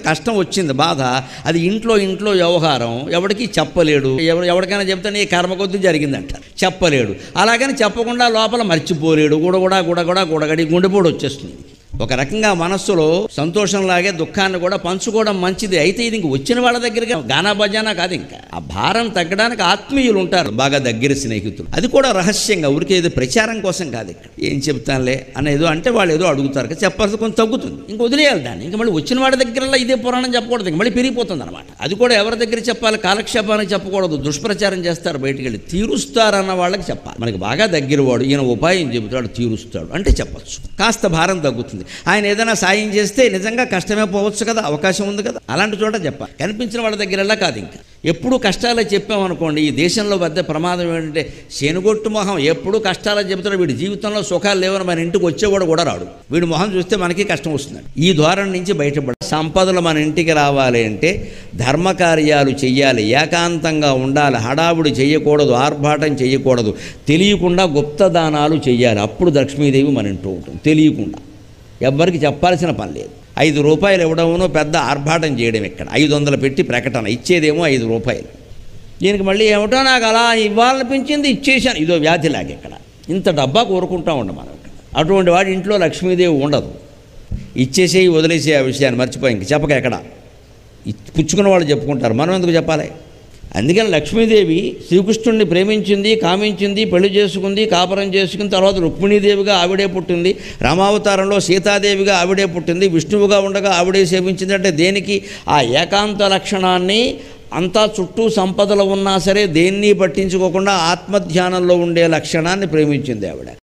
కష్టం వచ్చింది, బాధ, అది ఇంట్లో వ్యవహారం, ఎవడికి చెప్పలేడు. ఎవరికైనా చెప్తే నీ కర్మ కొద్ది జరిగిందంట, చెప్పలేడు. అలాగని చెప్పకుండా లోపల మర్చిపోలేడు. గుడగడి గుండెపోటు వచ్చేస్తుంది. ఒక రకంగా మనస్సులో సంతోషంలాగే దుఃఖాన్ని కూడా పంచుకోవడం మంచిది. అయితే ఇది ఇంక వచ్చిన వాళ్ళ దగ్గరగా గానా బజానా కాదు. ఇంకా ఆ భారం తగ్గడానికి ఆత్మీయులు ఉంటారు, బాగా దగ్గర స్నేహితులు. అది కూడా రహస్యంగా, ఊరికే ఏదో ప్రచారం కోసం కాదు. ఇక్కడ ఏం చెప్తానులే అనేదో అంటే వాళ్ళు ఏదో అడుగుతారు కదా, చెప్పాల్సి కొంచెం తగ్గుతుంది. ఇంక వదిలేయాలి దాన్ని. ఇంకా మళ్ళీ వచ్చిన వాళ్ళ దగ్గరలో ఇదే పురాణం చెప్పకూడదు, ఇంక మళ్ళీ పెరిగిపోతుంది అనమాట. అది కూడా ఎవరి దగ్గర చెప్పాలి, కాలక్షేపానికి చెప్పకూడదు. దుష్ప్రచారం చేస్తారు, బయటికి వెళ్ళి తీరుస్తారన్న వాళ్ళకి చెప్పాలి. మనకి బాగా దగ్గర వాడు ఈయన ఉపాయం చెబుతాడు, తీరుస్తాడు అంటే చెప్పచ్చు, కాస్త భారం తగ్గుతుంది. ఆయన ఏదైనా సాయం చేస్తే నిజంగా కష్టమే పోవచ్చు కదా, అవకాశం ఉంది కదా, అలాంటి చోట చెప్పాలి. కనిపించిన వాళ్ళ దగ్గరలా కాదు. ఇంకా ఎప్పుడు కష్టాలే చెప్పామనుకోండి, ఈ దేశంలో పెద్ద ప్రమాదం ఏంటంటే శనుగొట్టు మొహం ఎప్పుడు కష్టాలే చెబుతాడు. వీడి జీవితంలో సుఖాలు లేవని మన ఇంటికి వచ్చేవాడు కూడా రాడు. వీడి మొహం చూస్తే మనకి కష్టం వస్తుంది. ఈ ధోరణి నుంచి బయటపడ, సంపదలు మన ఇంటికి రావాలి అంటే ధర్మకార్యాలు చెయ్యాలి, ఏకాంతంగా ఉండాలి, హడావుడి చేయకూడదు, ఆర్భాటం చేయకూడదు, తెలియకుండా గుప్తదానాలు చెయ్యాలి. అప్పుడు లక్ష్మీదేవి మన ఇంట్లో ఉంటుంది. తెలియకుండా ఎవ్వరికి చెప్పాల్సిన పని లేదు. 5 రూపాయలు ఇవ్వడమునో పెద్ద ఆర్భాటం చేయడం. ఇక్కడ 500 పెట్టి ప్రకటన, ఇచ్చేదేమో 5 రూపాయలు. దీనికి మళ్ళీ ఏమిటో నాకు అలా ఇవ్వాలనిపించింది ఇచ్చేసాను, ఇదో వ్యాధిలాగా. ఇక్కడ ఇంత డబ్బా కోరుకుంటా ఉండం మనం. ఇక్కడ అటువంటి వాడి ఇంట్లో లక్ష్మీదేవి ఉండదు. ఇచ్చేసేయి వదిలేసే ఆ విషయాన్ని మర్చిపోయి ఇంక చెప్పక. ఎక్కడ పుచ్చుకున్న వాళ్ళు చెప్పుకుంటారు, మనం ఎందుకు చెప్పాలి? అందుకని లక్ష్మీదేవి శ్రీకృష్ణుడిని ప్రేమించింది, కామించింది, పెళ్లి చేసుకుంది, కాపురం చేసుకుని తర్వాత రుక్మిణీదేవిగా ఆవిడే పుట్టింది, రామావతారంలో సీతాదేవిగా ఆవిడే పుట్టింది, విష్ణువుగా ఉండగా ఆవిడే సేవించింది. అంటే దేనికి? ఆ ఏకాంత లక్షణాన్ని. అంతా చుట్టూ సంపదలు ఉన్నా సరే దేన్ని పట్టించుకోకుండా ఆత్మధ్యానంలో ఉండే లక్షణాన్ని ప్రేమించింది ఆవిడ.